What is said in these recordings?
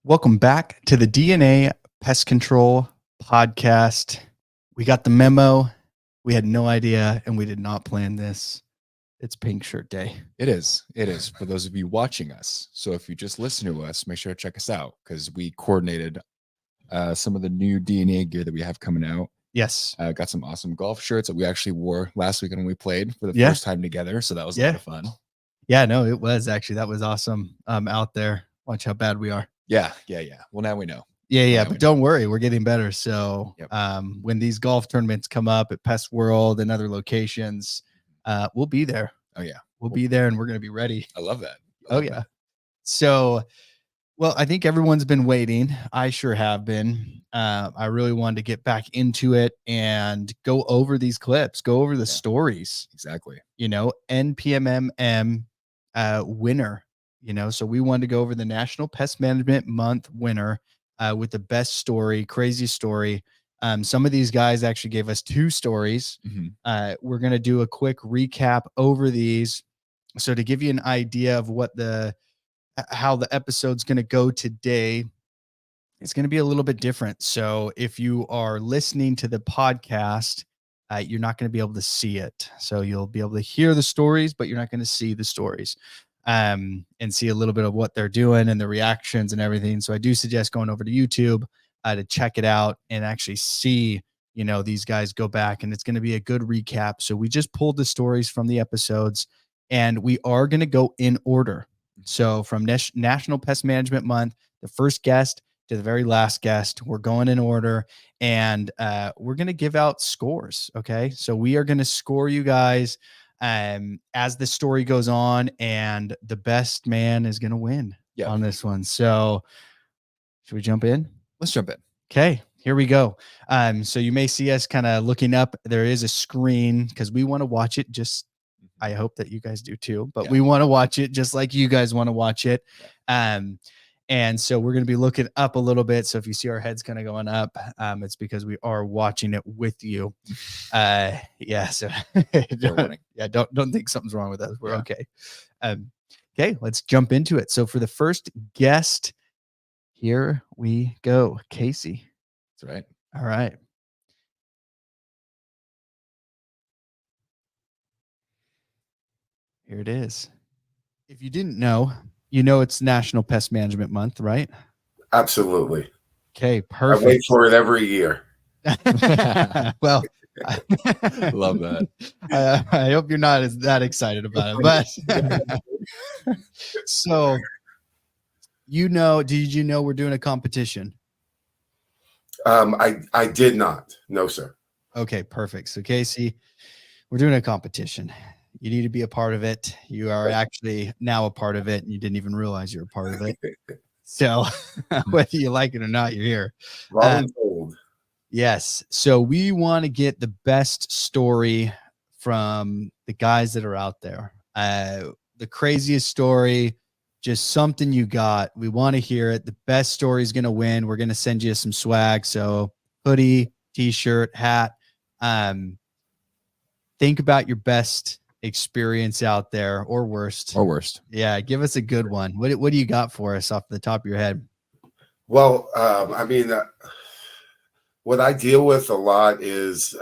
Welcome back to the DNA Pest Control Podcast. We got the memo. We had no idea, and we did not plan this. It's Pink Shirt Day. It is. It is for those of you watching us. So if you just listen to us, make sure to check us out because we coordinated some of the new DNA gear that we have coming out. Yes. Got some awesome golf shirts that we actually wore last weekend when we played for the first time together. So that was a lot of fun. Yeah, no, it was actually. That was awesome out there. Watch how bad we are. Yeah. Well, now we know. Yeah, but don't worry, we're getting better. So when these golf tournaments come up at Pest World and other locations, we'll be there. Oh, yeah. We'll be there and we're going to be ready. I love that. Yeah. So, well, I think everyone's been waiting. I sure have been. I really wanted to get back into it and go over these clips, go over the stories. Exactly. NPMM winner. So we wanted to go over the National Pest Management Month winner with the best story, craziest story. Some of these guys actually gave us two stories. We're going to do a quick recap over these. So to give you an idea of how the episode's going to go today, it's going to be a little bit different. So if you are listening to the podcast, you're not going to be able to see it. So you'll be able to hear the stories, but you're not going to see the stories. And see a little bit of what they're doing and the reactions and everything. So I do suggest going over to YouTube to check it out and actually see, these guys go back, and it's going to be a good recap. So we just pulled the stories from the episodes, and we are going to go in order. So from National Pest Management Month, the first guest to the very last guest, we're going in order, and we're going to give out scores. Okay. So we are going to score you guys as the story goes on, and the best man is going to win on this one. So should we jump in? Let's jump in. Okay, here we go. So you may see us kind of looking up. There is a screen because we want to watch it. I hope that you guys do too, but we want to watch it just like you guys want to watch it. And so we're going to be looking up a little bit. So if you see our heads kind of going up, it's because we are watching it with you. So don't think something's wrong with us. We're okay. Okay, let's jump into it. So for the first guest, here we go. Casey. That's right. All right. Here it is. If you didn't know, it's National Pest Management Month, right? Absolutely. Okay, perfect. I wait for it every year. Well, love that. I hope you're not that excited about it, but so did you know we're doing a competition? I did not. No, sir. Okay, perfect. So Casey, we're doing a competition. You need to be a part of it. You are actually now a part of it, and you didn't even realize you're a part of it. So whether you like it or not, you're here. Told. Yes. So we want to get the best story from the guys that are out there. The craziest story, just something you got. We want to hear it. The best story is going to win. We're going to send you some swag. So hoodie, t-shirt, hat. Think about your best experience out there, or worst. Yeah, give us a good one. What do you got for us off the top of your head? Well, what I deal with a lot is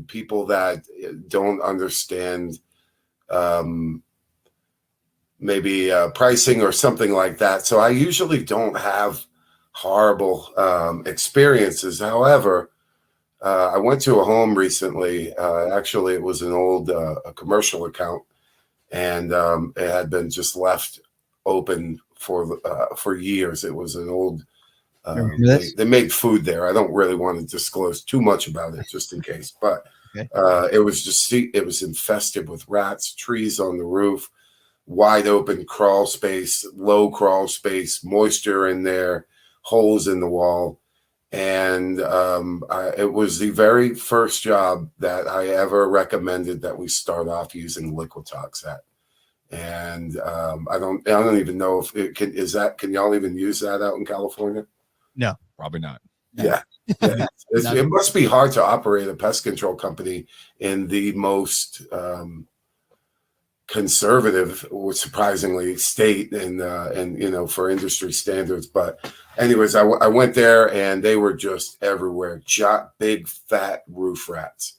people that don't understand maybe pricing or something like that. So I usually don't have horrible experiences. However, I went to a home recently. Actually, it was an old a commercial account, and it had been just left open for years. It was an old. They made food there. I don't really want to disclose too much about it, just in case. But it was infested with rats, trees on the roof, wide open crawl space, low crawl space, moisture in there, holes in the wall. And it was the very first job that I ever recommended that we start off using Liquitox at. And I don't even know if it can. Can y'all even use that out in California? No, probably not. Yeah. It must be hard to operate a pest control company in the most conservative, or surprisingly state and for industry standards. But anyways, I went there and they were just everywhere, big fat roof rats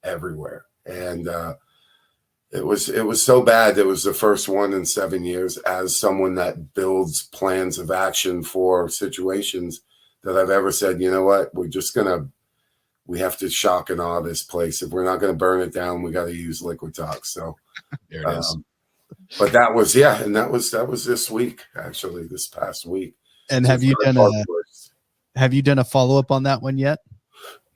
everywhere. And it was so bad. It was the first one in 7 years, as someone that builds plans of action for situations, that I've ever said, you know what, we have to shock and awe this place. If we're not going to burn it down, we got to use liquid tox. So There it is. but that was, yeah, and that was this week, actually, this past week. And So have you done a follow-up on that one yet?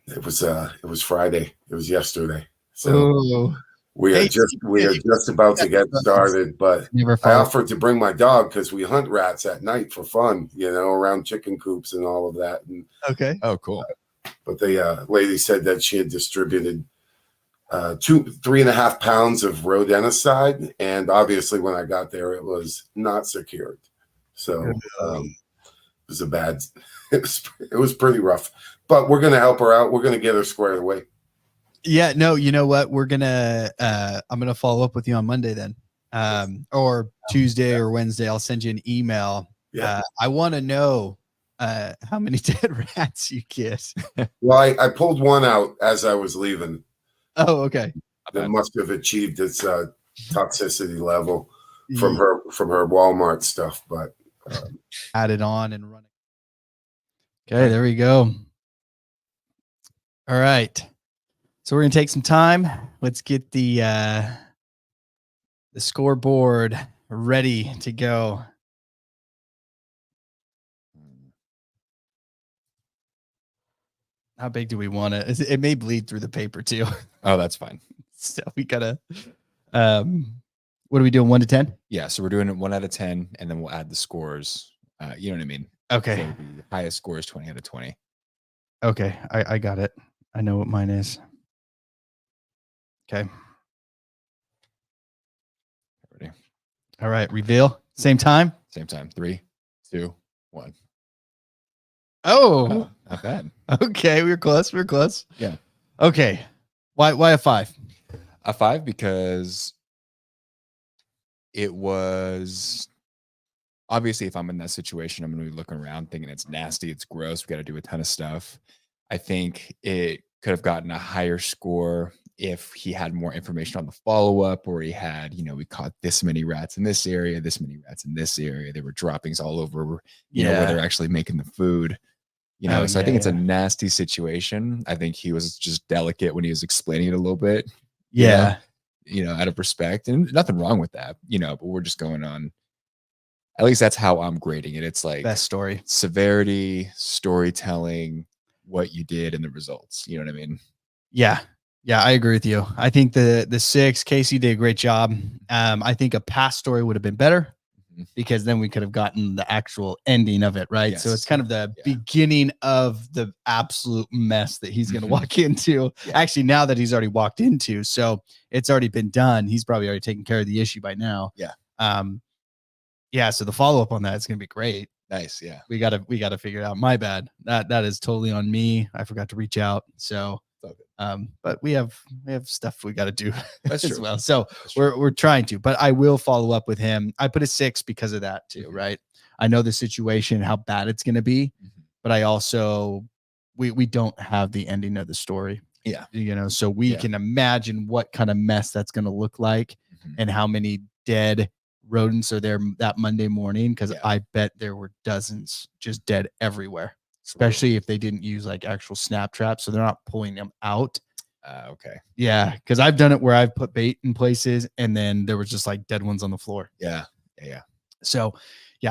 It was Friday. It was yesterday. So Ooh. we are just about to get started, but I offered to bring my dog because we hunt rats at night for fun, around chicken coops and all of that. And okay. Oh, cool. But the lady said that she had distributed 3.5 pounds of rodenticide, and obviously when I got there, it was not secured. So it was it was pretty rough. But we're gonna help her out. We're gonna get her squared away. Yeah, no, you know what? I'm gonna follow up with you on Monday then. Or Tuesday or Wednesday. I'll send you an email. Yeah. I want to know how many dead rats you get. Well, I pulled one out as I was leaving. Oh, okay. That must have achieved its toxicity level from her Walmart stuff, but add it on and run it. Okay, there we go. All right. So we're gonna take some time. Let's get the scoreboard ready to go. How big do we want it? It may bleed through the paper too. Oh, that's fine. So we gotta. What are we doing? 1 to 10? Yeah, so we're doing it 1 out of 10, and then we'll add the scores. You know what I mean? Okay. So the highest score is 20 out of 20. Okay, I got it. I know what mine is. Okay. Ready? All right. Reveal. Same time. Same time. 3, 2, 1. Oh, not bad. Okay, we were close. We were close. Yeah. Okay. Why a 5? A 5 because it was obviously, if I'm in that situation, I'm going to be looking around thinking it's nasty, it's gross, we got to do a ton of stuff. I think it could have gotten a higher score if he had more information on the follow-up, or he had, we caught this many rats in this area, this many rats in this area. There were droppings all over, where they're actually making the food. So I think it's a nasty situation. I think he was just delicate when he was explaining it a little bit. Yeah. Out of respect, and nothing wrong with that, but we're just going on. At least that's how I'm grading it. It's like Best story, severity, storytelling, what you did, and the results. You know what I mean? Yeah. Yeah, I agree with you. I think the 6, Casey did a great job. I think a past story would have been better, because then we could have gotten the actual ending of it, right? Yes. So it's kind of the beginning of the absolute mess that he's going to walk into. Yeah. Actually, now that he's already walked into, so it's already been done. He's probably already taken care of the issue by now. Yeah. Yeah. So the follow up on that is going to be great. Nice. Yeah. We gotta figure it out. My bad. That is totally on me. I forgot to reach out. So. But we have stuff we got to do as well. So we're trying to, but I will follow up with him. I put a 6 because of that too, right? I know the situation, how bad it's going to be, but I also, we don't have the ending of the story. Yeah. So we can imagine what kind of mess that's going to look like, and how many dead rodents are there that Monday morning. Cause I bet there were dozens just dead everywhere. Especially if they didn't use like actual snap traps, so they're not pulling them out. Okay. Yeah, because I've done it where I've put bait in places and then there was just like dead ones on the floor. Yeah. So,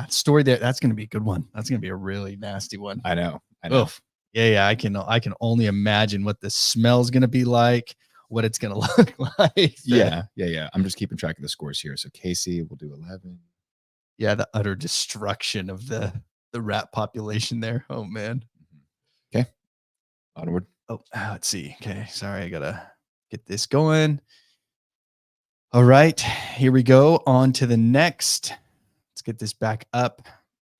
story there. That's going to be a good one. That's going to be a really nasty one. I know. Oof. Yeah. I can only imagine what the smell's going to be like, what it's going to look like. Yeah. I'm just keeping track of the scores here. So Casey will do 11. Yeah, the utter destruction of the rat population there. Oh man. Okay. Onward. Oh, let's see. Okay. Sorry. I gotta get this going. All right, here we go on to the next. Let's get this back up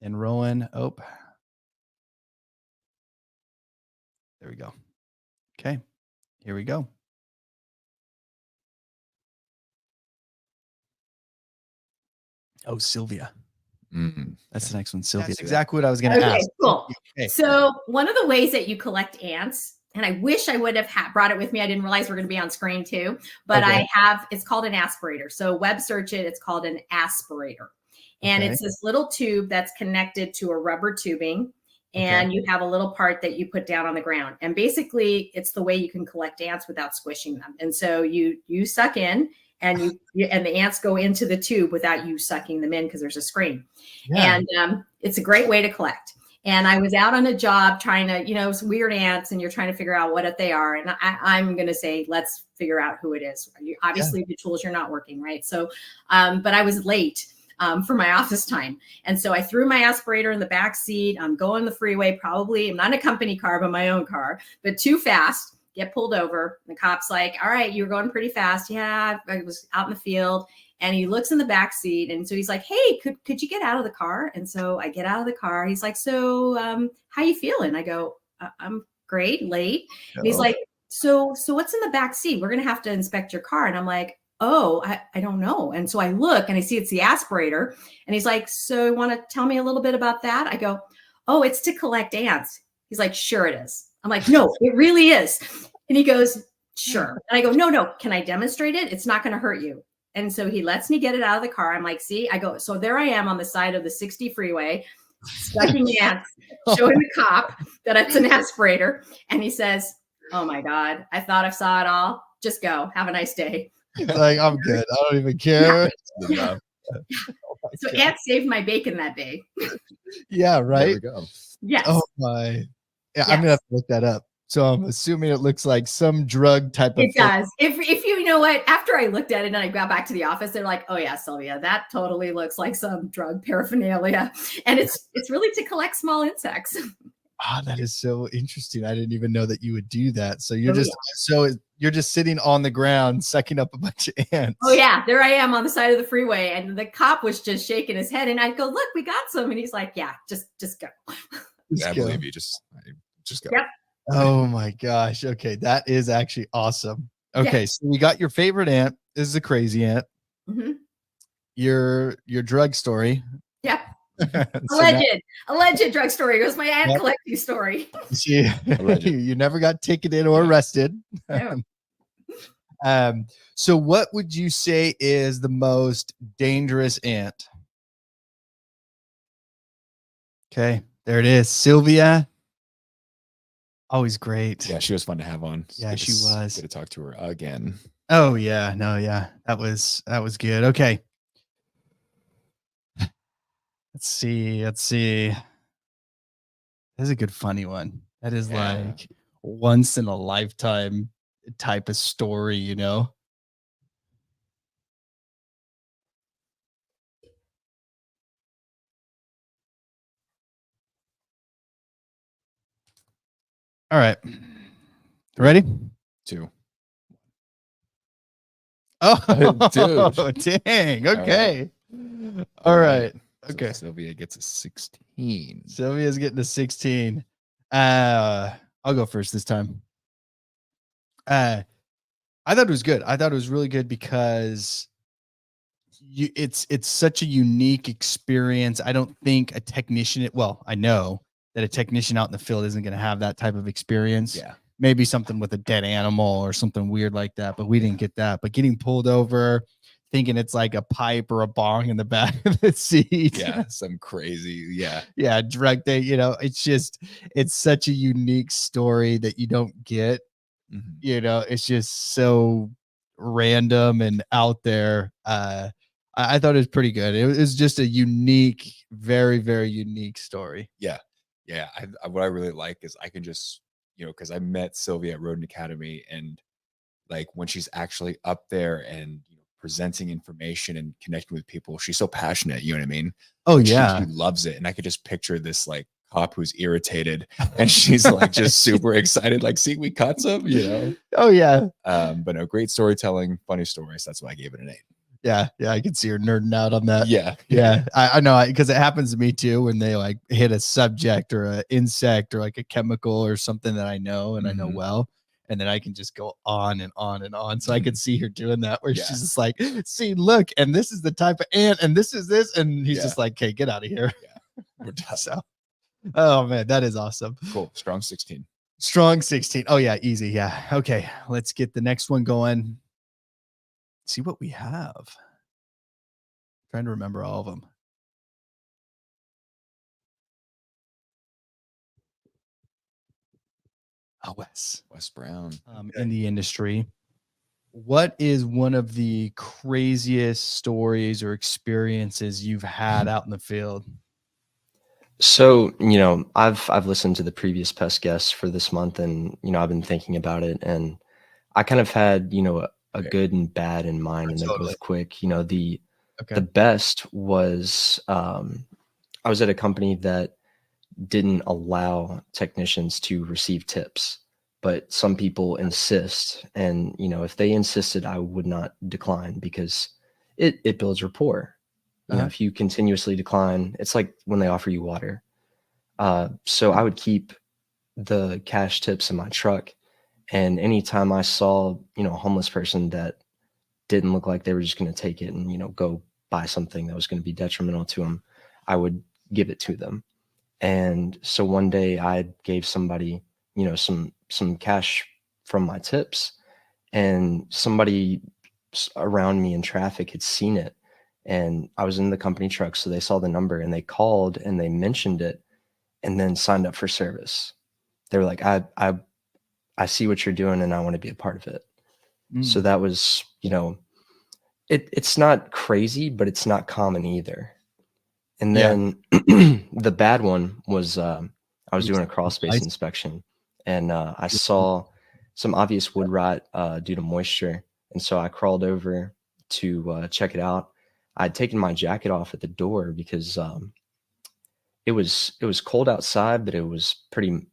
and rolling. Oh, there we go. Okay. Here we go. Oh, Sylvia. That's the next one. Sylvia. That's see exactly what I was going to Okay, ask. cool. Okay. So one of the ways that you collect ants, and I wish I would have brought it with me. I didn't realize we're going to be on screen too, but Okay. I have, it's called an aspirator. So web search it, it's called an aspirator. And Okay. it's this little tube that's connected to a rubber tubing. And you have a little part that you put down on the ground. And basically it's the way you can collect ants without squishing them. And so you suck in and and the ants go into the tube without you sucking them in because there's a screen. Yeah. And it's a great way to collect. And I was out on a job trying to, some weird ants, and you're trying to figure out what they are. And I'm going to say, let's figure out who it is. Obviously, the tools you're not working, right? So, but I was late for my office time. And so I threw my aspirator in the back seat. I'm going the freeway, probably. I'm not in a company car, but my own car, but too fast. Get pulled over. The cop's like, all right, you're going pretty fast. Yeah, I was out in the field. And he looks in the back seat. And so he's like, hey, could you get out of the car? And so I get out of the car. He's like, so how you feeling? I go, I'm great, late. And he's like, so what's in the back seat? We're going to have to inspect your car. And I'm like, oh, I don't know. And so I look and I see it's the aspirator. And he's like, so you want to tell me a little bit about that? I go, oh, it's to collect ants. He's like, sure it is. I'm like, no, it really is. And he goes, sure. And I go, no, can I demonstrate it? It's not going to hurt you. And so he lets me get it out of the car. I'm like, see, I go, so there I am on the side of the 60 freeway, sucking ants, showing the cop that it's an aspirator. And he says, oh my God, I thought I saw it all. Just go. Have a nice day. He's like, I'm good. I don't even care. Yeah. So ants saved my bacon that day. Yeah, right. There we go. Yes. Oh my. Yeah, yes. I'm gonna have to look that up. So I'm assuming it looks like some drug type of thing. It does. If you know what, after I looked at it and I got back to the office, they're like, oh yeah, Sylvia, that totally looks like some drug paraphernalia. And it's really to collect small insects. Ah, that is so interesting. I didn't even know that you would do that. So you're just sitting on the ground sucking up a bunch of ants. Oh yeah, there I am on the side of the freeway, and the cop was just shaking his head, and I go, look, we got some, and he's like, yeah, just go. I believe you. Just go. Yep. Oh my gosh. Okay, that is actually awesome. Okay, so we got your favorite ant. This is a crazy ant. Mm-hmm. Your drug story. Yep. Alleged drug story. It was my ant collecting story. You never got ticketed or arrested. No. So what would you say is the most dangerous ant? Okay, there it is. Sylvia. Always great. Yeah, she was fun to have on. Yeah, she was. Good to talk to her again. Oh yeah, no, yeah, that was good. Okay. Let's see. This is a good funny one. That is like once in a lifetime type of story, you know? All right. Ready? 2. Oh, dude. Dang. Okay. All right. Okay. So Sylvia gets a 16. Sylvia's getting a 16. I'll go first this time. I thought it was good. I thought it was really good because it's such a unique experience. I don't think a technician, well, I know that a technician out in the field isn't going to have that type of experience. Yeah. Maybe something with a dead animal or something weird like that, but we didn't get that. But getting pulled over, thinking it's like a pipe or a bong in the back of the seat. Yeah, some crazy. Yeah. Yeah, drug thing. It's such a unique story that you don't get. Mm-hmm. It's just so random and out there. I thought it was pretty good. It was just a unique, very, very unique story. Yeah. Yeah. What I really like is I can just, because I met Sylvia at Rodent Academy, and like when she's actually up there and presenting information and connecting with people, she's so passionate. You know what I mean? Oh yeah. She loves it. And I could just picture this like cop who's irritated and she's like just super excited, like, see, we caught some, Oh yeah. But no, great storytelling, funny stories. That's why I gave it an 8. Yeah, I can see her nerding out on that. Yeah. I know, because it happens to me too when they like hit a subject or an insect or like a chemical or something that I know and I know well, And then I can just go on and on and on. So I could see her doing that where Yeah. she's just like, see, look, and this is the type of ant, and this is this. And he's Yeah. just like, okay, get out of here. Yeah. We're done. So, oh man, that is awesome. Cool. Strong 16. Strong 16. Oh yeah, easy. Yeah. Okay. Let's get the next one going. See what we have. Trying to remember all of them. Oh, Wes. Brown. In the industry. What is one of the craziest stories or experiences you've had out in the field? So, I've listened to the previous pest guests for this month, and, I've been thinking about it, and I kind of had, a good and bad in mind, and they're Totally. both quick. The Okay. best was, I was at a company that didn't allow technicians to receive tips, but some people insist. And, if they insisted, I would not decline because it builds rapport. If you continuously decline, it's like when they offer you water. So I would keep the cash tips in my truck. And anytime I saw, a homeless person that didn't look like they were just going to take it and, go buy something that was going to be detrimental to them, I would give it to them. And so one day I gave somebody, some cash from my tips, and somebody around me in traffic had seen it. And I was in the company truck, so they saw the number and they called and they mentioned it and then signed up for service. They were like, I see what you're doing and I want to be a part of it. So that was, it's not crazy, but it's not common either. And then the bad one was I was doing a crawl space inspection, and I saw some obvious wood rot due to moisture. And so I crawled over to check it out. I'd taken my jacket off at the door because it was cold outside, but it was pretty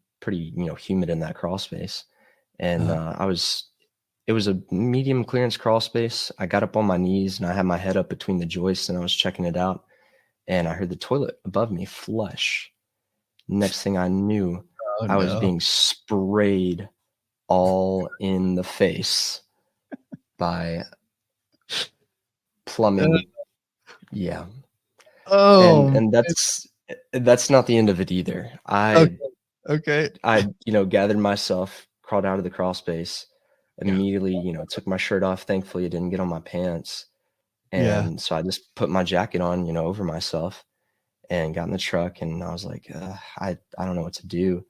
humid in that crawl space. And it was a medium clearance crawl space. I got up on my knees and I had my head up between the joists and I was checking it out. And I heard the toilet above me flush. Next thing I knew, I was being sprayed all in the face by plumbing. Yeah. Oh, and that's not the end of it either. I gathered myself, crawled out of the crawl space, immediately, took my shirt off. Thankfully, it didn't get on my pants. And so I just put my jacket on, over myself and got in the truck. And I was like, I don't know what to do.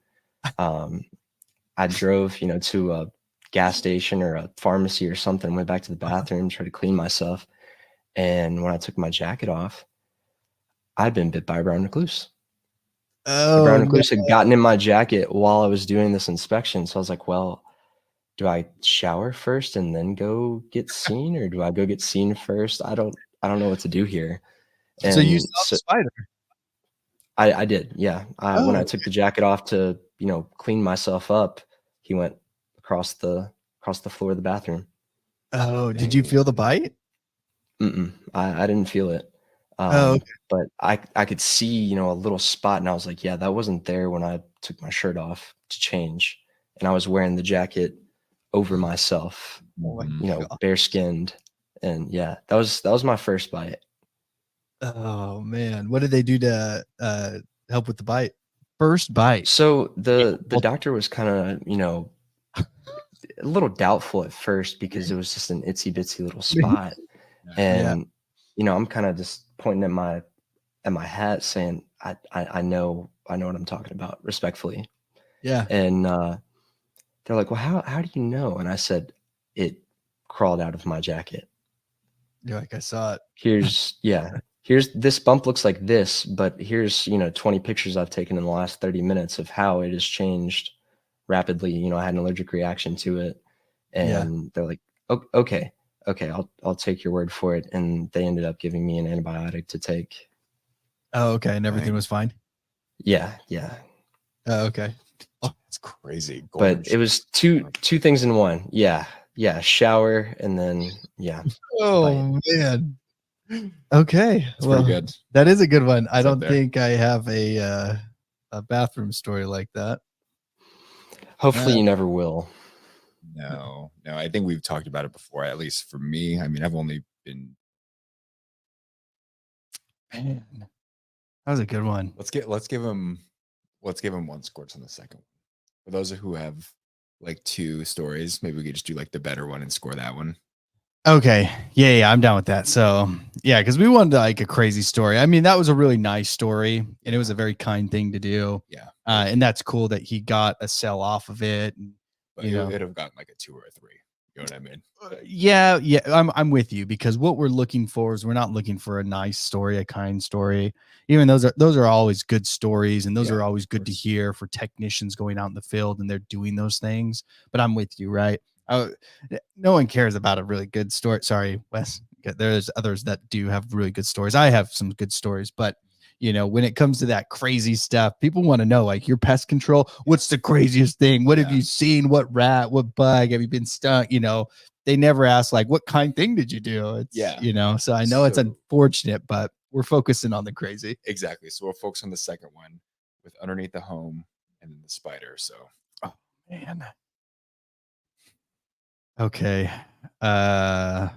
I drove, to a gas station or a pharmacy or something, went back to the bathroom, tried to clean myself. And when I took my jacket off, I'd been bit by a brown recluse. The brown recluse had gotten in my jacket while I was doing this inspection. So I was like, well, do I shower first and then go get seen, or do I go get seen first? I don't know what to do here. And so you saw the spider? I did, yeah. When I took the jacket off to, clean myself up, he went across the floor of the bathroom. Oh, did you feel the bite? I didn't feel it. But I could see, a little spot, and I was like, yeah, that wasn't there when I took my shirt off to change, and I was wearing the jacket over myself, bare skinned. And yeah, that was my first bite. Oh man. What did they do to help with the bite? First bite. So the doctor was kind of, a little doubtful at first because it was just an itsy bitsy little spot. And, I'm kind of just pointing at my hat saying, I know what I'm talking about, respectfully. Yeah. And they're like, well, how do you know? And I said, it crawled out of my jacket. You're like, I saw it. Here's this bump looks like this, but here's, 20 pictures I've taken in the last 30 minutes of how it has changed rapidly. I had an allergic reaction to it. And they're like, okay, I'll take your word for it. And they ended up giving me an antibiotic to take. Oh, okay. And everything was fine? Yeah. Oh, okay. Oh, it's crazy. But it was two things in one. Yeah. Shower and then Oh man. Okay. That's pretty good. That is a good one. I It's up don't think I have a bathroom story like that. Hopefully you never will. No. I think we've talked about it before, at least for me. I mean, I've only been. Man, that was a good one. Let's give him one score on the second one. For those who have like 2 stories, maybe we could just do like the better one and score that one. Okay. Yeah, I'm down with that. So yeah, because we wanted like a crazy story. I mean, that was a really nice story, and it was a very kind thing to do. Yeah. And that's cool that he got a sell off of it. And, But it'd have gotten like a 2 or a 3. You know what I mean? Yeah, I'm with you, because what we're looking for is we're not looking for a nice story, a kind story. Even those are always good stories, and those are always good to hear for technicians going out in the field and they're doing those things. But I'm with you, right? No one cares about a really good story. Sorry, Wes. There's others that do have really good stories. I have some good stories, but when it comes to that crazy stuff, people want to know, like, your pest control. What's the craziest thing? What have you seen? What rat? What bug have you been stung? They never ask, like, what kind thing did you do? It's, so I know it's unfortunate, but we're focusing on the crazy. Exactly. So we'll focus on the second one with underneath the home and then the spider. So, oh man. Okay. I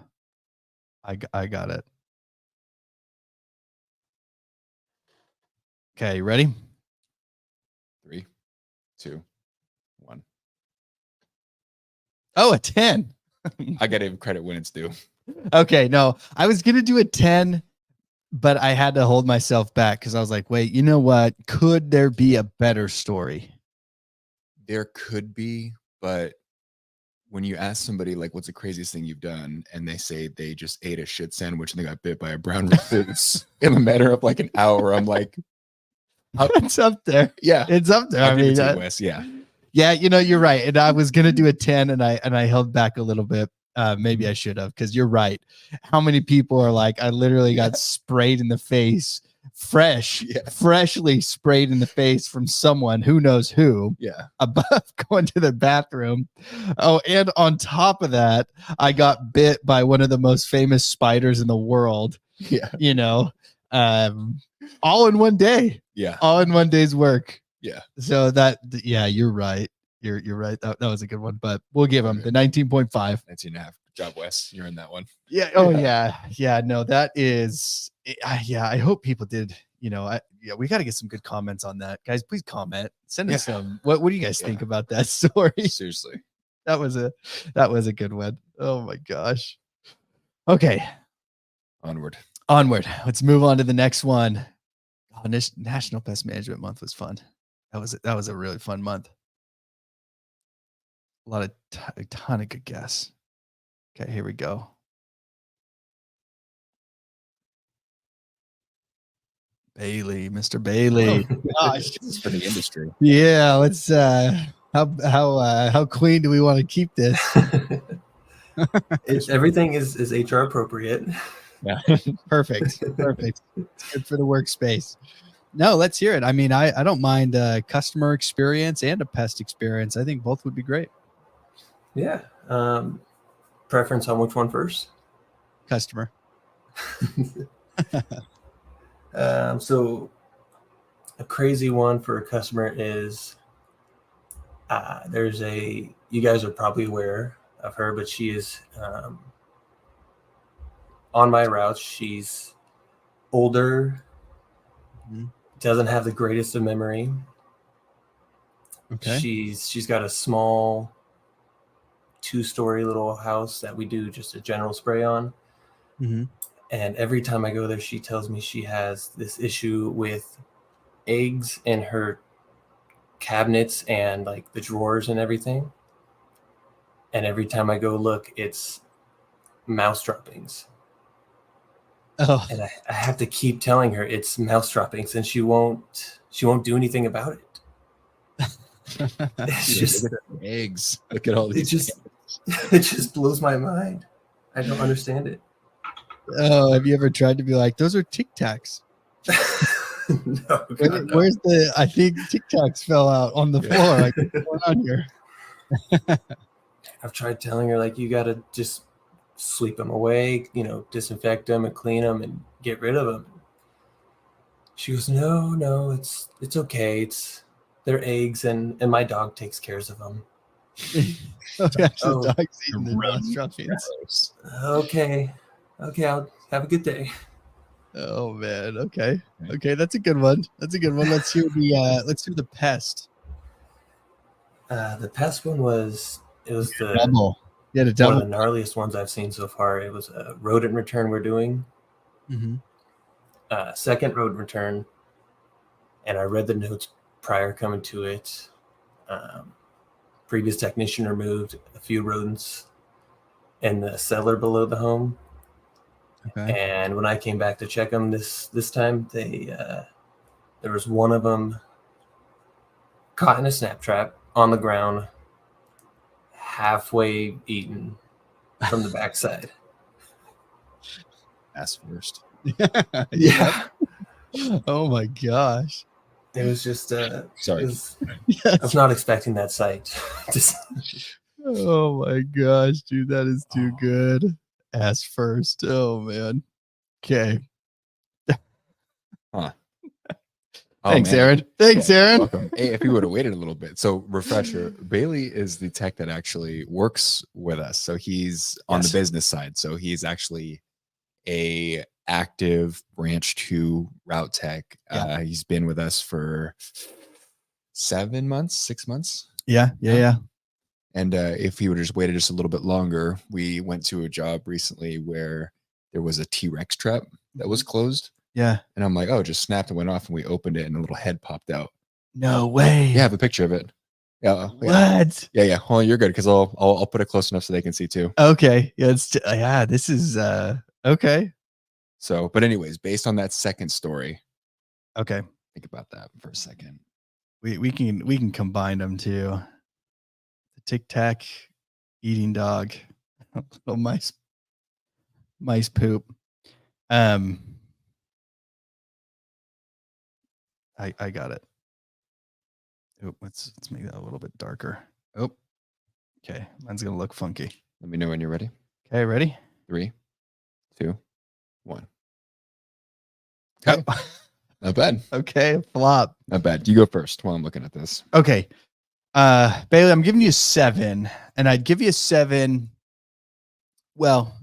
got it. Okay, you ready? 3, 2, 1. Oh, a 10. I gotta give credit when it's due. Okay, no, I was gonna do a 10, but I had to hold myself back because I was like, wait, you know what? Could there be a better story? There could be, but when you ask somebody like, what's the craziest thing you've done, and they say they just ate a shit sandwich and they got bit by a brown recluse in a matter of like an hour, I'm like, it's up there. Yeah, it's up there. I mean, Wes, yeah, you're right. And I was gonna do a 10, and I held back a little bit. Maybe I should have, because you're right. How many people are like, I literally got sprayed in the face, freshly sprayed in the face from someone who knows who. Yeah, above going to the bathroom. Oh, and on top of that, I got bit by one of the most famous spiders in the world. Yeah, all in one day. Yeah, all in one day's work. Yeah. So you're right. You're right. That was a good one, but we'll give him the 19.5. 19.5. Good job, Wes. You're in that one. Yeah. Oh yeah. No, that is. I hope people did. We got to get some good comments on that, guys. Please comment. Send us some. What do you guys think about that story? Seriously, that was a good one. Oh my gosh. Okay. Onward. Let's move on to the next one. Oh, National Pest Management Month was fun. That was a really fun month. A ton of good guests. Okay, here we go. Bailey, Mr. Bailey. Gosh, this is for the industry. Yeah, let's how clean do we want to keep this? Everything is HR appropriate. Yeah. Perfect. It's good for the workspace. No, let's hear it. I mean, I don't mind a customer experience and a pest experience. I think both would be great. Yeah. Preference on which one first? Customer. So a crazy one for a customer is you guys are probably aware of her, but she is on my route. She's older, doesn't have the greatest of memory. Okay. She's got a small 2-story little house that we do just a general spray on. Mm-hmm. And every time I go there, she tells me she has this issue with eggs in her cabinets and like the drawers and everything. And every time I go look, it's mouse droppings. Oh. And I have to keep telling her it's mouse droppings, and she won't do anything about it. It's just eggs. Look at all these. It just blows my mind. I don't understand it. Oh, have you ever tried to be like, those are Tic Tacs? No, Where's the? I think Tic Tacs fell out on the floor. Like, what's going on here? I've tried telling her, like, you got to just sweep them away, disinfect them and clean them and get rid of them. She goes, no, it's okay. They're eggs, and my dog takes care of them. Okay, so Oh, dogs eating the rodent droppings. gross. Okay. I'll have a good day. Oh man. Okay, that's a good one. That's a good one. Let's hear the pest. The past one was the Double. You had a one of double. the gnarliest ones I've seen so far. It was a rodent return we're doing. Mm-hmm. Second rodent return, and I read the notes prior coming to it. Previous technician removed a few rodents in the cellar below the home. Okay. And when I came back to check them this time, there was one of them caught in a snap trap on the ground, halfway eaten from the backside. Ass first. Yeah. Oh my gosh. It was just Sorry. I was not expecting that sight. Just, Oh my gosh, dude, that is too good. Ass first. Oh man. Okay. Huh. Thanks, man. Aaron. Thanks, Aaron. Welcome. Hey, if you would have waited a little bit. So, refresher, Bailey is the tech that actually works with us. So he's on the business side. So he's actually a active branch 2 route tech. Yeah. He's been with us for 7 months, 6 months. Yeah. And if he would have just waited just a little bit longer, we went to a job recently where there was a T-Rex trap that was closed. Yeah. And I'm like, oh, it just snapped and went off, and we opened it and a little head popped out. No way. Yeah, I have a picture of it. Yeah. What? Yeah. Well, you're good because I'll put it close enough so they can see too. Okay. Yeah, this is okay. So, but anyways, based on that second story, Okay. think about that for a second. We can combine them too. The Tic Tac eating dog. Little mice poop. I got it. Oh, let's make that a little bit darker. Oh, okay. Mine's gonna look funky. Let me know when you're ready. Okay, ready? 3, 2, 1. Okay. Oh. Not bad. Okay, flop. Not bad. You go first while I'm looking at this. Okay. Bailey, I'm giving you 7, and I'd give you 7. Well,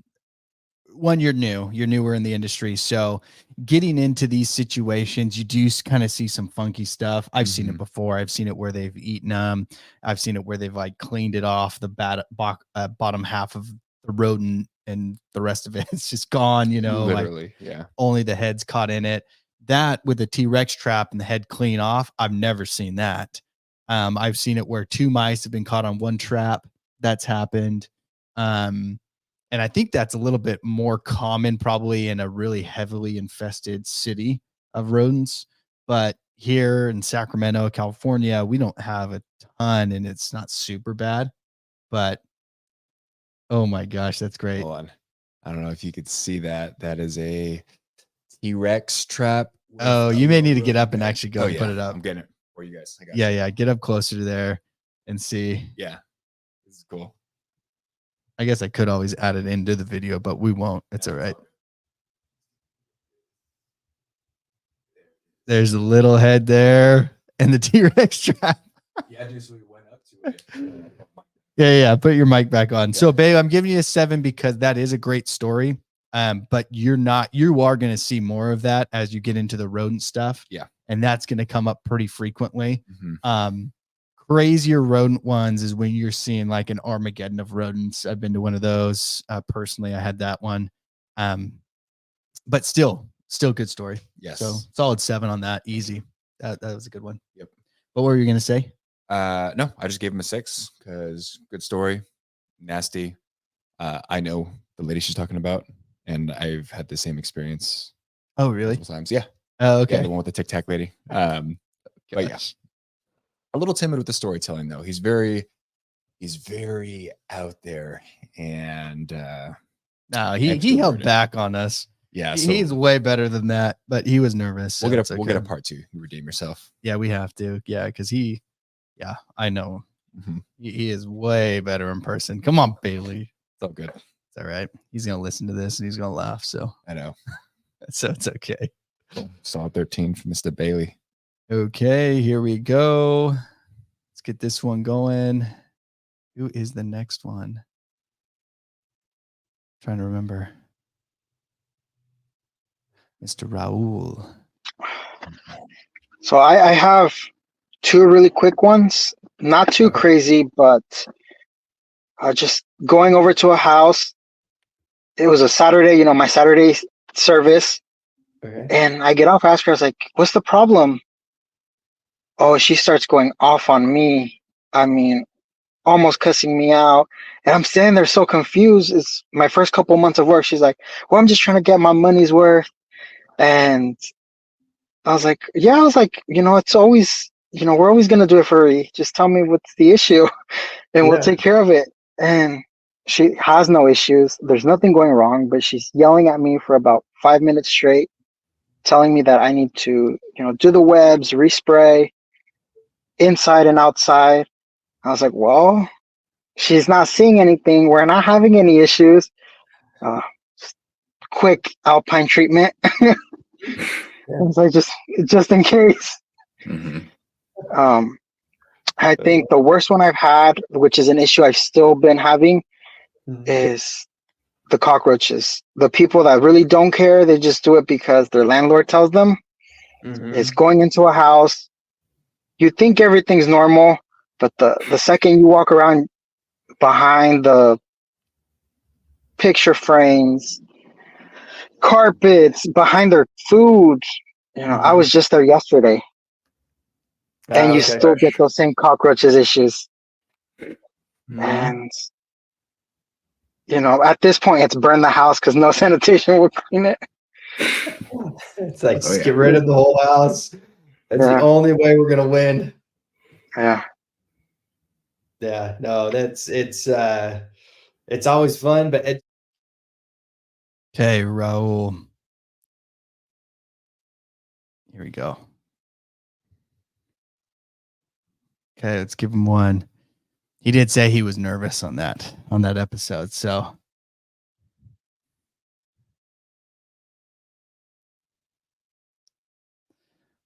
one, you're newer in the industry. So getting into these situations, you do kind of see some funky stuff. I've seen it before. I've seen it where they've eaten them. I've seen it where they've like cleaned it off the bottom half of the rodent, and the rest of it, it's just gone, Literally. like Yeah. only the head's caught in it. That with the T-Rex trap and the head clean off, I've never seen that. I've seen it where 2 mice have been caught on one trap. That's happened. And I think that's a little bit more common probably in a really heavily infested city of rodents. But here in Sacramento, California, we don't have a ton, and it's not super bad. But oh my gosh, that's great. Hold on. I don't know if you could see that. That is a T-Rex trap. Oh, you may need to get up and actually go and put it up. I'm getting it for you guys. I got Yeah. Get up closer to there and see. Yeah. This is cool. I guess I could always add it into the video, but we won't. It's all right. There's a little head there and the T-Rex trap. Yeah, just we went up to it. Yeah. Put your mic back on. Yeah. So, babe, I'm giving you a 7 because that is a great story. But you are going to see more of that as you get into the rodent stuff. Yeah. And that's going to come up pretty frequently. Crazier rodent ones is when you're seeing like an Armageddon of rodents. I've been to one of those. Personally, I had that one. But still good story. Yes. So solid 7 on that. Easy. That was a good one. Yep. What were you going to say? No, I just gave him a 6 because good story. Nasty. I know the lady she's talking about, and I've had the same experience. Oh, really? Times. Yeah. Oh, okay. Yeah, the one with the Tic Tac lady. But yeah. A little timid with the storytelling though. He's very out there, and no, he held back on us. Yeah, so he's way better than that, but he was nervous. So we'll get a part 2. You redeem yourself. Yeah, we have to. Yeah, because I know he is way better in person. Come on, Bailey. It's all good. It's all right. He's gonna listen to this and he's gonna laugh. So I know. So it's okay. Cool. Solid 13 for Mr. Bailey. Okay, here we go. Let's get this one going. Who is the next one? Trying to remember. Mr. Raul. So I have two really quick ones. Not too crazy, but just going over to a house. It was a Saturday, my Saturday service. Okay. And I get off, ask her, I was like, what's the problem? Oh, she starts going off on me. I mean, almost cussing me out. And I'm standing there so confused. It's my first couple months of work. She's like, well, I'm just trying to get my money's worth. And I was like, yeah, it's always, we're always going to do it for you. Just tell me what's the issue and we'll take care of it. And she has no issues. There's nothing going wrong, but she's yelling at me for about 5 minutes straight, telling me that I need to, do the webs, respray inside and outside. I was like, well, she's not seeing anything. We're not having any issues. Just quick Alpine treatment. I was like, just in case. I think the worst one I've had, which is an issue I've still been having, is the cockroaches. The people that really don't care, they just do it because their landlord tells them. It's going into a house. You think everything's normal, but the second you walk around behind the picture frames, carpets, behind their food, I was just there yesterday. And you still get those same cockroaches issues. And at this point, it's burn the house because no sanitation will clean it. It's like just get rid of the whole house. That's the only way we're gonna win. Yeah. Yeah. No, it's always fun, but Okay, Raul. Here we go. Okay, let's give him one. He did say he was nervous on that episode, so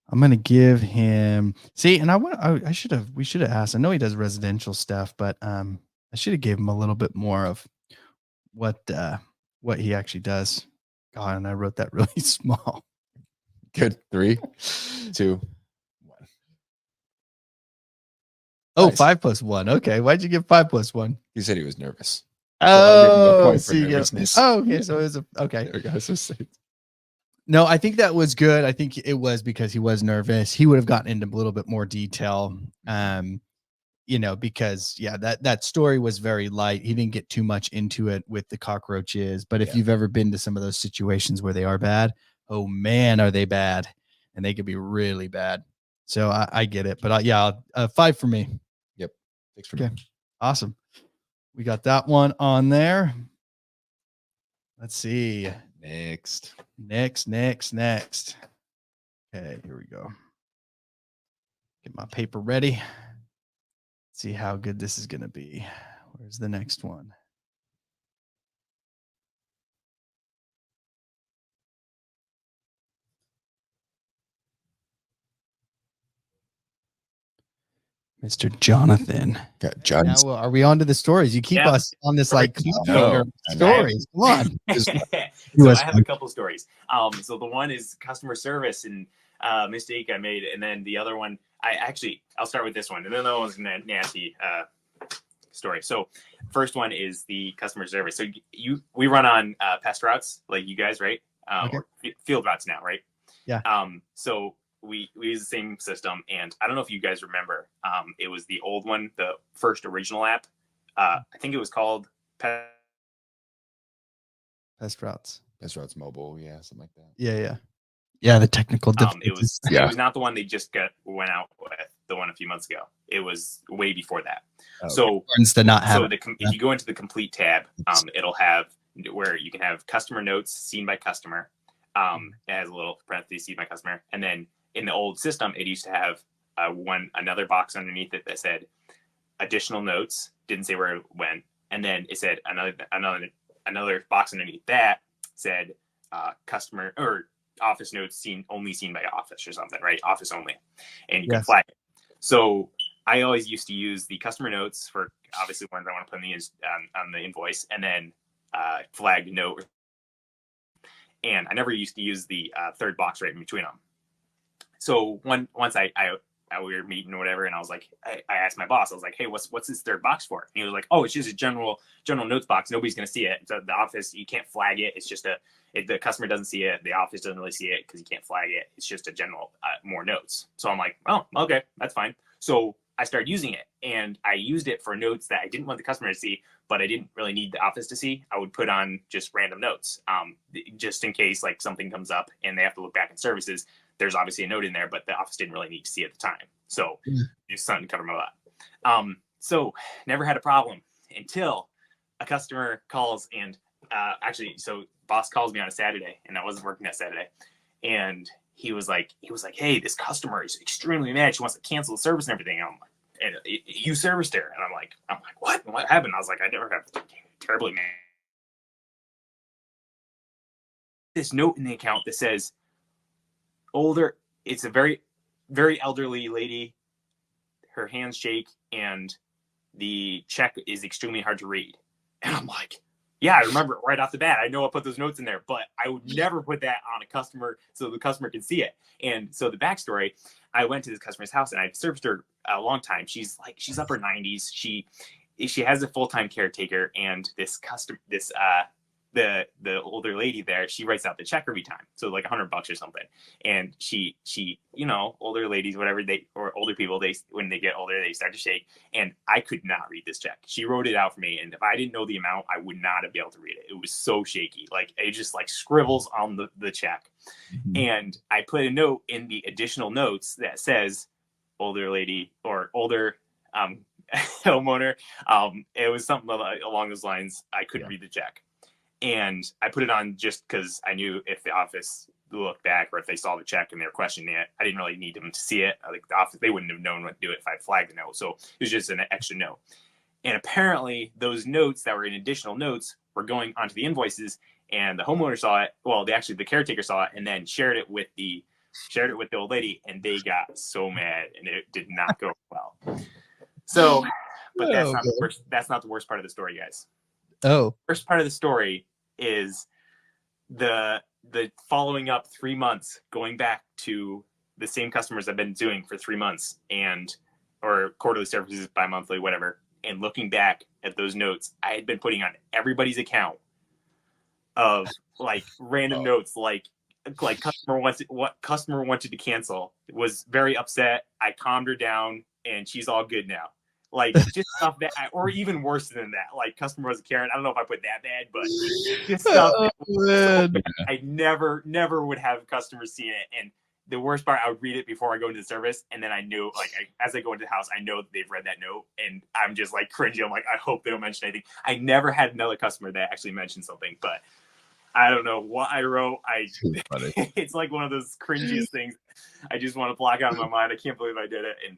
I'm gonna give him. See, and we should have asked. I know he does residential stuff, but I should have gave him a little bit more of what he actually does. God, and I wrote that really small. Good. 3, 2, 1. Oh, Nice. 5 + 1. Okay, why'd you give 5 + 1? He said he was nervous. Oh, for nervousness. Oh, okay. So it was okay. There we go. So No, I think that was good. I think it was because he was nervous. He would have gotten into a little bit more detail. Because that story was very light. He didn't get too much into it with the cockroaches. But if you've ever been to some of those situations where they are bad, oh man, are they bad? And they could be really bad. So I get it. But 5 for me. Yep. 6 for me. Okay. Awesome. We got that one on there. Let's see. Next. Okay, here we go. Get my paper ready. See how good this is going to be. Where's the next one? Mr. Jonathan. Got John. Now, are we on to the stories? You keep us on this like No. stories. Come on. So I have a couple stories. So the one is customer service and mistake I made, and then the other one, I'll start with this one, and then the other one's a nasty story. So first one is the customer service. So we run on pest routes, like you guys, right? Or field routes now, right? Yeah. So we use the same system, and I don't know if you guys remember. It was the old one, the first original app. I think it was called Pest Routes. Pest Routes Mobile, something like that. Yeah. The technical difficulties. It was not the one they just went out with, the one a few months ago. It was way before that. So if you go into the complete tab, it'll have where you can have customer notes seen by customer. It has a little parenthesis seen by customer, and then in the old system, it used to have another box underneath it that said additional notes. Didn't say where it went, and then it said another box underneath that said customer or office notes only seen by office or something, right? Office only, and you can flag it. So I always used to use the customer notes for obviously ones I want to put on the invoice, and then flagged note. And I never used to use the third box right in between them. So once we were meeting or whatever, and I was like, I asked my boss, I was like, hey, what's this third box for? And he was like, oh, it's just a general notes box. Nobody's gonna see it. So the office, you can't flag it. It's just the customer doesn't see it. The office doesn't really see it because you can't flag it. It's just a general more notes. So I'm like, oh, okay, that's fine. So I started using it, and I used it for notes that I didn't want the customer to see, but I didn't really need the office to see. I would put on just random notes, just in case like something comes up and they have to look back in services. There's obviously a note in there, but the office didn't really need to see at the time. So just something to cover my butt. So never had a problem until a customer calls, and so boss calls me on a Saturday, and I wasn't working that Saturday. And he was like, hey, this customer is extremely mad. She wants to cancel the service and everything. And I'm like, and you serviced her. And I'm like, what? What happened? I was like, I never got terribly mad. This note in the account that says, it's a very, very elderly lady. Her hands shake, and the check is extremely hard to read. And I'm like, yeah, I remember it right off the bat. I know I put those notes in there, but I would never put that on a customer so the customer can see it. And so the backstory, I went to this customer's house, and I've serviced her a long time. She's upper 90s. She has a full-time caretaker, and the older lady there, she writes out the check every time. So like $100 or something. And she, older ladies, or older people, when they get older, they start to shake. And I could not read this check. She wrote it out for me. And if I didn't know the amount, I would not have been able to read it. It was so shaky. Like it just like scribbles on the check. Mm-hmm. And I put a note in the additional notes that says older lady or older, homeowner. It was something along those lines. I couldn't read the check. And I put it on just because I knew if the office looked back or if they saw the check and they were questioning it, I didn't really need them to see it. Like the office, they wouldn't have known what to do if I flagged the note. So it was just an extra note. And apparently those notes that were in additional notes were going onto the invoices, and the homeowner saw it. Well, the caretaker saw it and then shared it with the old lady, and they got so mad, and it did not go well. So, but that's not the worst part of the story, guys. Oh, first part of the story is the following up 3 months, going back to the same customers I've been doing for 3 months, or quarterly services, bi-monthly, whatever, and looking back at those notes I had been putting on everybody's account of like random notes, like customer wanted to cancel, was very upset. I calmed her down, and she's all good now. Like just stuff that, or even worse than that, like customer wasn't caring. I don't know if I put that bad, but just stuff that so bad. I never would have customers seeing it. And the worst part, I would read it before I go into the service, and then I knew, like, as I go into the house, I know that they've read that note, and I'm just like cringing. I'm like, I hope they don't mention anything. I never had another customer that actually mentioned something, but I don't know what I wrote. It's like one of those cringiest things. I just want to block out of my mind. I can't believe I did it. And,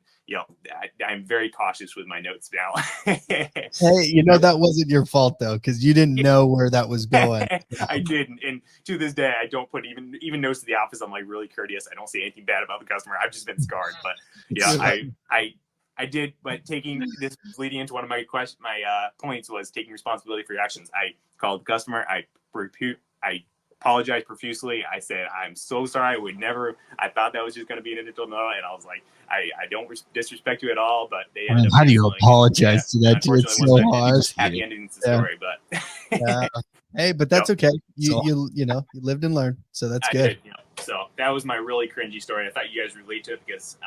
I'm very cautious with my notes now. Hey, that wasn't your fault, though, because you didn't know where that was going. I didn't. And to this day, I don't put even notes to the office. I'm like really courteous. I don't say anything bad about the customer. I've just been scarred. But yeah, I did. But this leading into one of my points was taking responsibility for your actions. I called the customer. I apologized profusely. I said, I'm so sorry. I thought that was just going to be an initial note. And I was like, I don't disrespect you at all, but they ended up. How do you apologize to that? It's so hard. Happy ending to the story, but hey, but that's okay. You lived and learned, so that's good. So that was my really cringy story. I thought you guys relate to it because,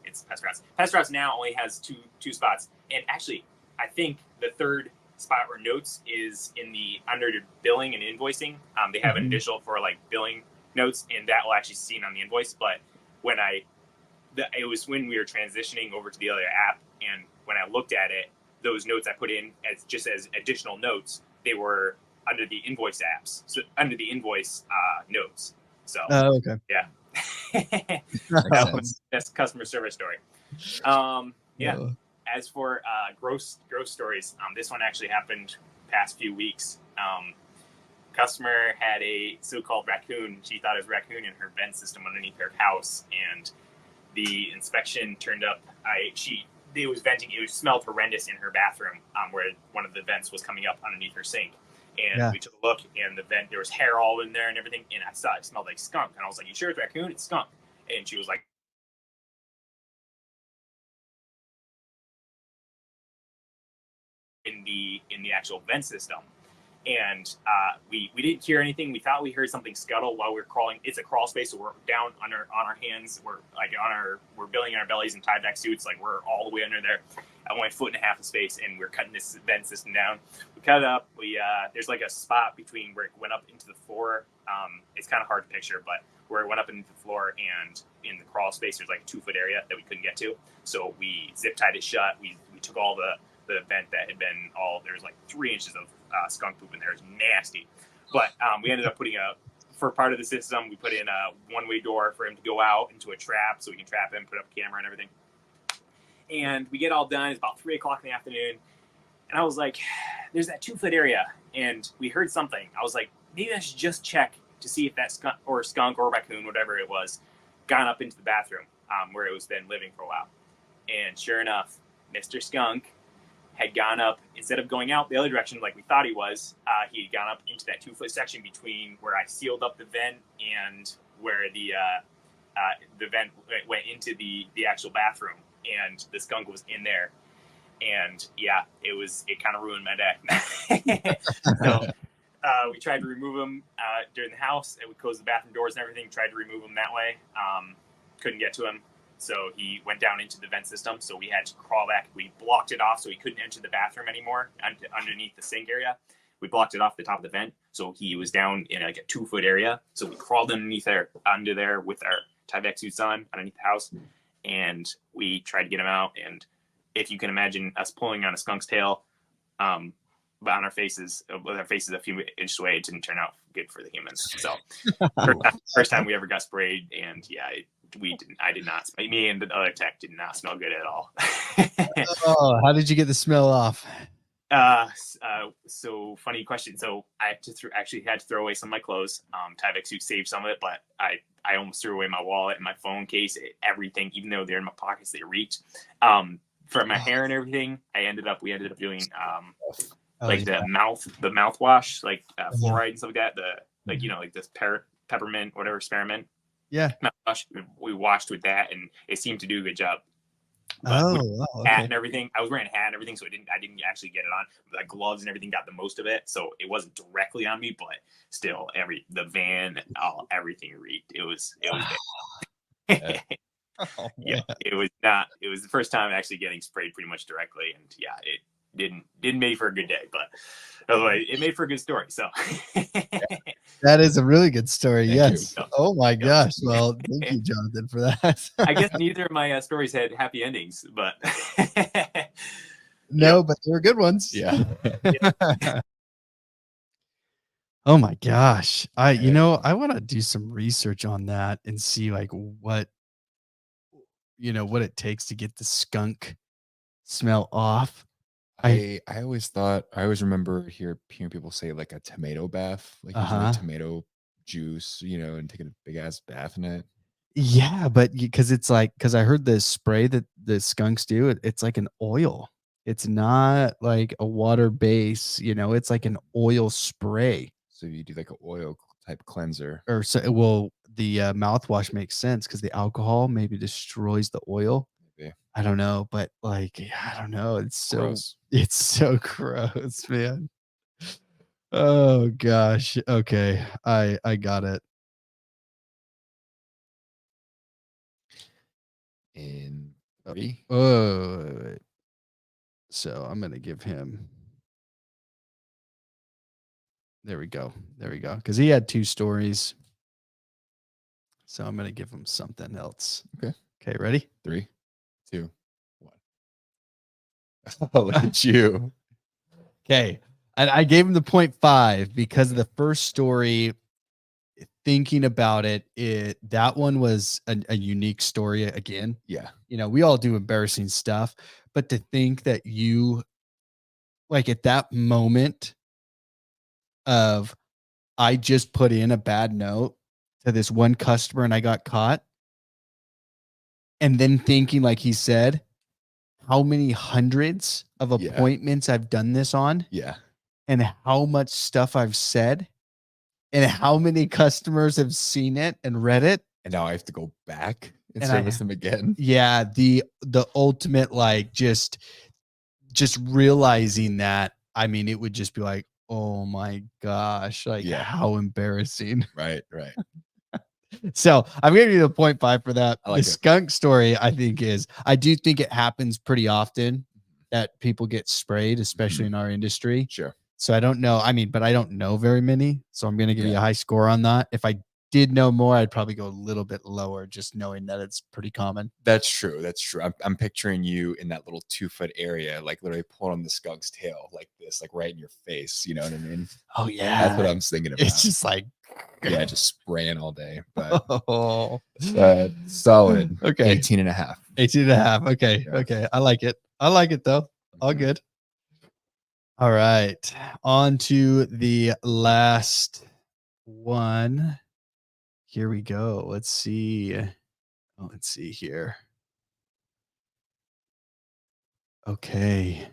it's Pest Routes. Pest Routes now only has two spots, and actually, I think the third spot where notes is under the billing and invoicing. They have an additional for like billing notes, and that will actually be seen on the invoice. But it was when we were transitioning over to the other app, and when I looked at it, those notes I put in as additional notes, they were under the invoice apps, so under the invoice notes. So okay, yeah, that's customer service story. As for gross stories, this one actually happened past few weeks. Customer had a so-called raccoon. She thought it was a raccoon in her vent system underneath her house, and the inspection turned up. She it was venting. It smelled horrendous in her bathroom, where one of the vents was coming up underneath her sink. And we took a look, and the vent, there was hair all in there and everything. And I saw it smelled like skunk. And I was like, "You sure it's raccoon? It's skunk." And she was like, in the actual vent system. And we didn't hear anything. We thought we heard something scuttle while we were crawling. It's a crawl space, so we're down on our hands. We're like we're billing our bellies in tie-back suits, like we're all the way under there. Only 1.5 feet of space, and we're cutting this vent system down. We cut it up. There's like a spot between where it went up into the floor. It's kind of hard to picture, but where it went up into the floor, and in the crawl space, there's like a 2-foot area that we couldn't get to. So we zip tied it shut. We took all the vent that had been there's like 3 inches of skunk poop in there. It's nasty. But we ended up putting for part of the system, we put in a one-way door for him to go out into a trap so we can trap him, put up a camera and everything. And we get all done. It's about 3 o'clock in the afternoon. And I was like, there's that 2-foot area. And we heard something. I was like, maybe I should just check to see if that skunk or raccoon, whatever it was, gone up into the bathroom where it was been living for a while. And sure enough, Mr. Skunk had gone up, instead of going out the other direction like we thought he was, he had gone up into that 2-foot section between where I sealed up the vent and where the vent went into the actual bathroom. And the skunk was in there. And yeah, it kind of ruined my day. So we tried to remove him during the house, and we closed the bathroom doors and everything, tried to remove him that way. Couldn't get to him. So he went down into the vent system. So we had to crawl back. We blocked it off so he couldn't enter the bathroom anymore underneath the sink area. We blocked it off the top of the vent. So he was down in like a 2-foot area. So we crawled under there with our tie-back suits on underneath the house. And we tried to get him out. And if you can imagine us pulling on a skunk's tail, but on our faces, with our faces a few inches away, it didn't turn out good for the humans. So first time we ever got sprayed. And yeah, I did not. Me and the other tech did not smell good at all. Oh, how did you get the smell off? So funny question. So I had to actually had to throw away some of my clothes. Tyvek suit saved some of it, but I almost threw away my wallet and my phone case, everything, even though they're in my pockets, they reached. For my hair and everything, we ended up doing the mouthwash, like fluoride and stuff like that. Like this peppermint, whatever, spearmint. Yeah. Mouthwash. We washed with that, and it seemed to do a good job. But okay. Hat and everything. I was wearing a hat and everything, so I didn't actually get it on. The gloves and everything got the most of it, so it wasn't directly on me, but still, the van, everything reeked. It was. Yeah, it was not. It was the first time actually getting sprayed pretty much directly, and yeah, it didn't make for a good day, but otherwise, it made for a good story. So that is a really good story. Thank yes. you. Oh my gosh. Well, thank you, Jonathan, for that. I guess neither of my stories had happy endings, but no, but they were good ones. Yeah. Oh my gosh. I want to do some research on that and see like what it takes to get the skunk smell off. I always remember hearing people say like a tomato bath, like using tomato juice, and taking a big ass bath in it. Yeah, but because I heard the spray that the skunks do, it's like an oil. It's not like a water base, it's like an oil spray. So you do like an oil type cleanser. Or so, well, the mouthwash makes sense because the alcohol maybe destroys the oil. Maybe. I don't know, but like, I don't know. It's Gross. so gross, man. Oh gosh. Okay. I got it. In 3. Wait. So I'm gonna give him. There we go. Because he had 2 stories. So I'm gonna give him something else. Okay. Ready? 3, 2, 1. Oh, look at you. Okay. And I gave him the 0.5 because of the first story. Thinking about it, that one was a unique story again. Yeah. We all do embarrassing stuff, but to think that you, like at that moment of, I just put in a bad note to this one customer and I got caught. And then thinking, like he said, how many hundreds of appointments I've done this on. Yeah. And how much stuff I've said and how many customers have seen it and read it. And now I have to go back and service them again. Yeah. The ultimate, like, just realizing that, I mean, it would just be like, oh my gosh, like how embarrassing. Right. So I'm giving you the 0.5 for that. Like the skunk story, I do think it happens pretty often that people get sprayed, especially in our industry. Sure. So I don't know. I mean, but I don't know very many. So I'm going to give you a high score on that. If I did know more, I'd probably go a little bit lower, just knowing that it's pretty common. That's true. I'm picturing you in that little 2-foot area, like literally pulling on the skunk's tail like this, like right in your face. You know what I mean? Oh yeah. That's what I'm thinking about. It's just like, just spraying all day. But solid. Okay. 18.5. 18.5. Okay. Yeah. Okay. I like it though. All good. All right. On to the last one. Here we go. Let's see. Let's see here. Okay.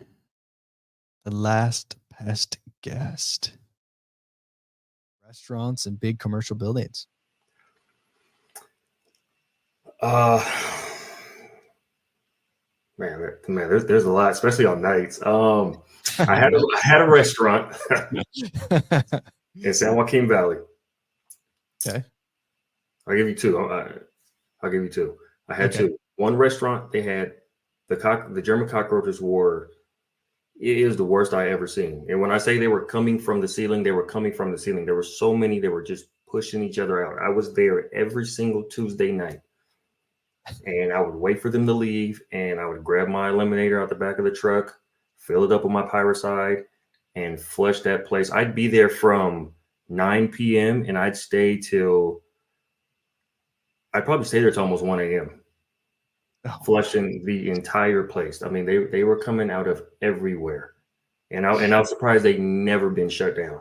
The last pest guest. Restaurants and big commercial buildings. Man, there's a lot, especially on nights. I had a restaurant in San Joaquin Valley. Okay. I'll give you two. I'll give you two. I had two. One restaurant, they had the German cockroaches it is the worst I ever seen. And when I say they were coming from the ceiling, they were coming from the ceiling. There were so many, they were just pushing each other out. I was there every single Tuesday night. And I would wait for them to leave, and I would grab my eliminator out the back of the truck, fill it up with my pyrocide, and flush that place. I'd be there from 9 p.m. and I'd probably stay there till almost 1 a.m. Flushing the entire place. I mean, they were coming out of everywhere, and I was surprised they never been shut down.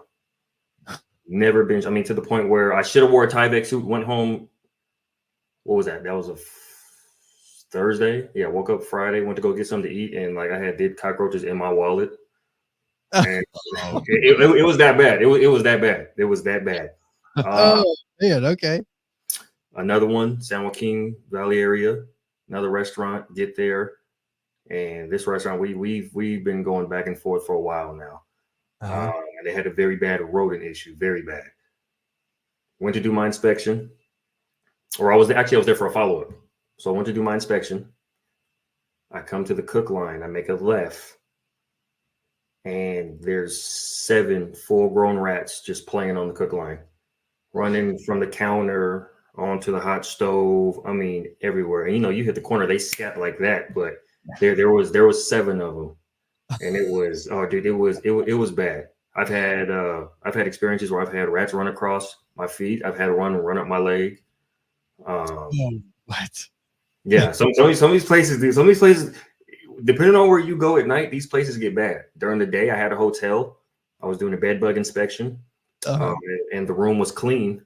Never been. I mean, to the point where I should have wore a Tyvek suit. Went home. What was that? That was a Thursday. Yeah, woke up Friday. Went to go get something to eat, and like I had dead cockroaches in my wallet. And it was that bad. It was that bad. It was that bad. Oh man. Okay. Another one, San Joaquin Valley area. Another restaurant, get there, and this restaurant we've been going back and forth for a while now. And they had a very bad rodent issue, very bad. Went to do my inspection, or I was there for a follow-up. So I went to do my inspection. I come to the cook line, I make a left, and there's 7 full-grown rats just playing on the cook line, running from the counter onto the hot stove. I mean, everywhere. And you hit the corner, they scat like that. But there was 7 of them, and it was it was bad. I've had experiences where I've had rats run across my feet. I've had one run up my leg. What? Yeah, some of these places, dude. Some of these places, depending on where you go at night, these places get bad. During the day, I had a hotel. I was doing a bed bug inspection, and the room was clean.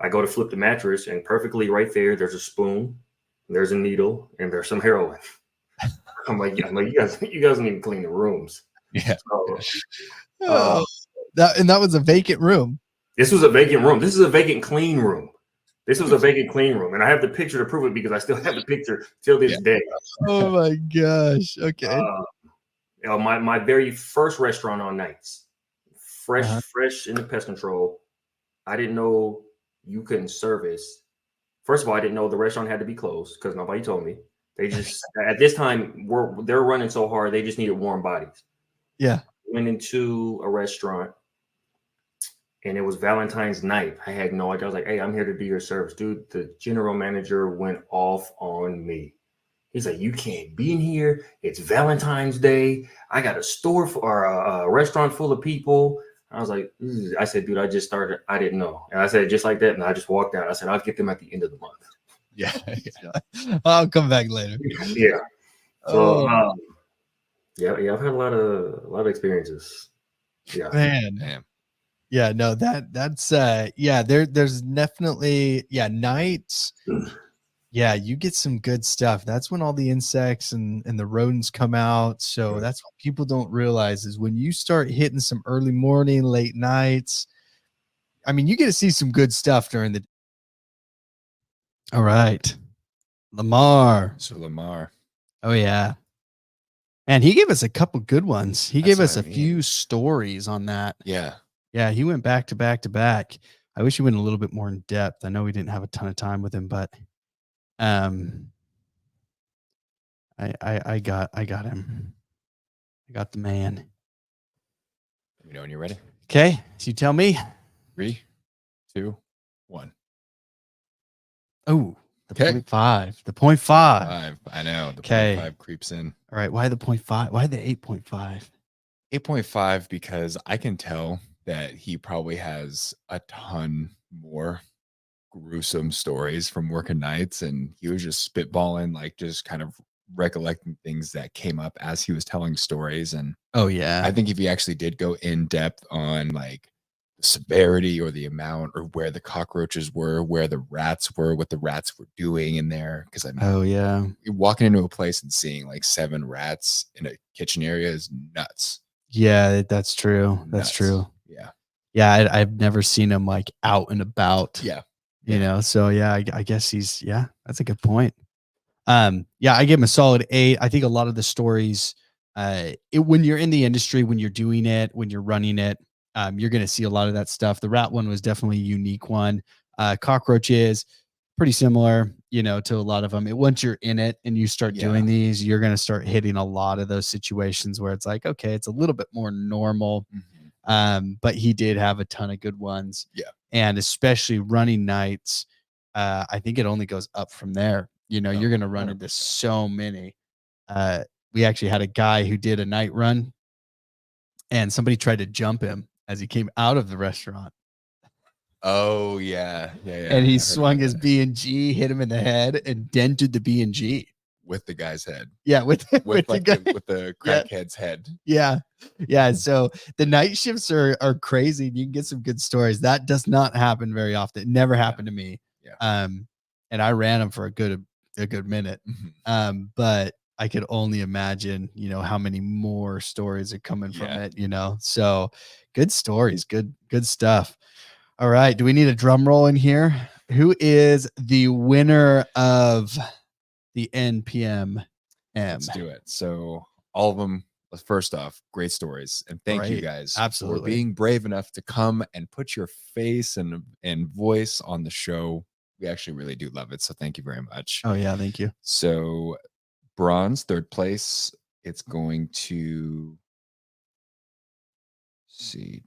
I go to flip the mattress, and perfectly right there's a spoon, there's a needle, and there's some heroin. I'm like, you guys don't even clean the rooms. Yeah. That was a vacant room. This was a vacant room. This is a vacant clean room. This was a vacant clean room, and I have the picture to prove it because I still have the picture till this day. Oh my gosh! Okay. My very first restaurant on nights, fresh in the pest control. I didn't know you couldn't service. First of all, I didn't know the restaurant had to be closed because nobody told me. They just at this time they're running so hard they just needed warm bodies. Yeah. Went into a restaurant. And it was Valentine's night. I had no idea. I was like, hey, I'm here to be your service. Dude, the general manager went off on me. He's like, you can't be in here. It's Valentine's Day. I got a store or a restaurant full of people. I was like, I said, dude, I just started. I didn't know. And I said, just like that. And I just walked out. I said, I'll get them at the end of the month. Yeah. I'll come back later. Yeah. So, yeah, I've had a lot of experiences. Yeah. Man. Yeah, no, there's definitely nights. Yeah, you get some good stuff. That's when all the insects and the rodents come out. So that's what people don't realize is when you start hitting some early morning, late nights. I mean, you get to see some good stuff during the. All right, Lamar. So Lamar. Oh yeah. And he gave us a couple good ones. He gave us a few stories on that. Yeah. Yeah, he went back to back to back. I wish he went a little bit more in depth. I know we didn't have a ton of time with him, but I got him. I got the man. Let me know when you're ready. Okay, so you tell me. 3, 2, 1. Oh, the 0.5. The 0.5. I know. The 0.5 creeps in. All right. Why the 0.5? Why the 8.5? 8.5 because I can tell that he probably has a ton more gruesome stories from working nights, and he was just spitballing, like just kind of recollecting things that came up as he was telling stories. And oh yeah, I think if he actually did go in depth on like the severity or the amount or where the cockroaches were, where the rats were, what the rats were doing in there, because I mean, oh yeah, walking into a place and seeing like 7 rats in a kitchen area is nuts. Yeah, that's true. That's true. Yeah. Yeah, I've never seen him like out and about. Yeah. You know, so yeah, I guess he's, yeah, that's a good point. Yeah, I give him a solid 8. I think a lot of the stories, when you're in the industry, when you're doing it, when you're running it, you're going to see a lot of that stuff. The rat one was definitely a unique one. Cockroaches, pretty similar, you know, to a lot of them. Once you're in it and you start doing these, you're going to start hitting a lot of those situations where it's like, okay, it's a little bit more normal. But he did have a ton of good ones. Yeah. And especially running nights, I think it only goes up from there. You know, you're going to run 100%. Into so many. We actually had a guy who did a night run and somebody tried to jump him as he came out of the restaurant. Oh yeah. And he swung his B&G, hit him in the head, and dented the B&G with the guy's head. Yeah, with the crackhead's head. Yeah. So the night shifts are crazy. You can get some good stories. That does not happen very often. It never happened to me. Yeah. And I ran them for a good minute. But I could only imagine, you know, how many more stories are coming from it, you know. So good stories, good stuff. All right. Do we need a drum roll in here? Who is the winner of the NPM? Let's do it. So all of them, first off, great stories. And thank you guys for being brave enough to come and put your face and voice on the show. We actually really do love it. So thank you very much. Oh yeah, thank you. So bronze, 3rd place, it's going to see.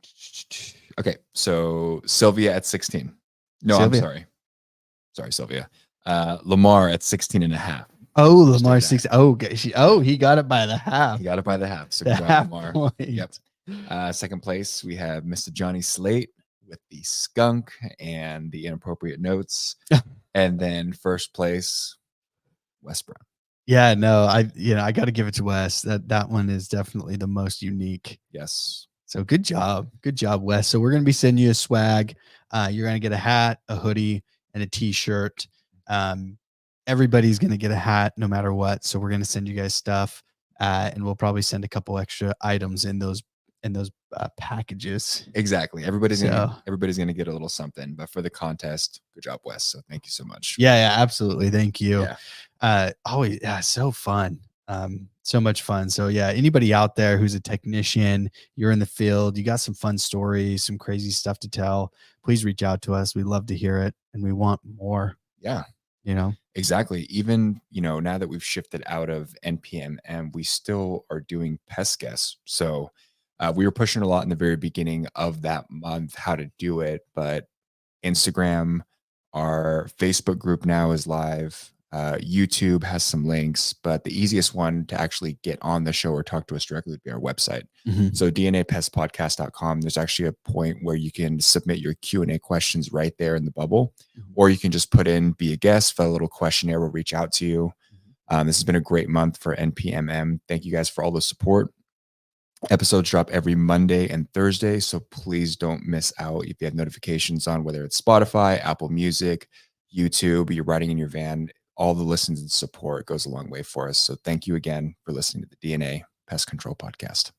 Okay, so Sylvia at 16. No, Sylvia. I'm sorry, Sylvia. Lamar at 16.5. Oh, Lamar 6. Oh, he got it by the half. He got it by the half. So good job, Lamar. Point. Yep. 2nd place, we have Mr. Johnny Slate with the skunk and the inappropriate notes. And then 1st place, Wes Brown. Yeah, no, I got to give it to Wes. That one is definitely the most unique. Yes. So good job, Wes. So we're gonna be sending you a swag. You're gonna get a hat, a hoodie, and a t-shirt. Everybody's gonna get a hat no matter what. So we're gonna send you guys stuff, and we'll probably send a couple extra items in those packages. Exactly. Everybody's gonna get a little something. But for the contest, good job, Wes. So thank you so much. Yeah, absolutely. Thank you. Yeah. Always, so fun. So much fun. So yeah, anybody out there who's a technician, you're in the field, you got some fun stories, some crazy stuff to tell, please reach out to us. We love to hear it and we want more. Yeah. You know, exactly. Even, you know, now that we've shifted out of NPMM, we still are doing pest guests. So we were pushing a lot in the very beginning of that month, how to do it, but Instagram, our Facebook group now is live. YouTube has some links, but the easiest one to actually get on the show or talk to us directly would be our website. So dnapestpodcast.com, there's actually a point where you can submit your Q&A questions right there in the bubble, or you can just put in, be a guest, fill a little questionnaire, we'll reach out to you. This has been a great month for NPMM. Thank you guys for all the support. Episodes drop every Monday and Thursday, so please don't miss out. If you have notifications on, whether it's Spotify, Apple Music, YouTube, you're riding in your van, all the listens and support goes a long way for us. So thank you again for listening to the DNA Pest Control Podcast.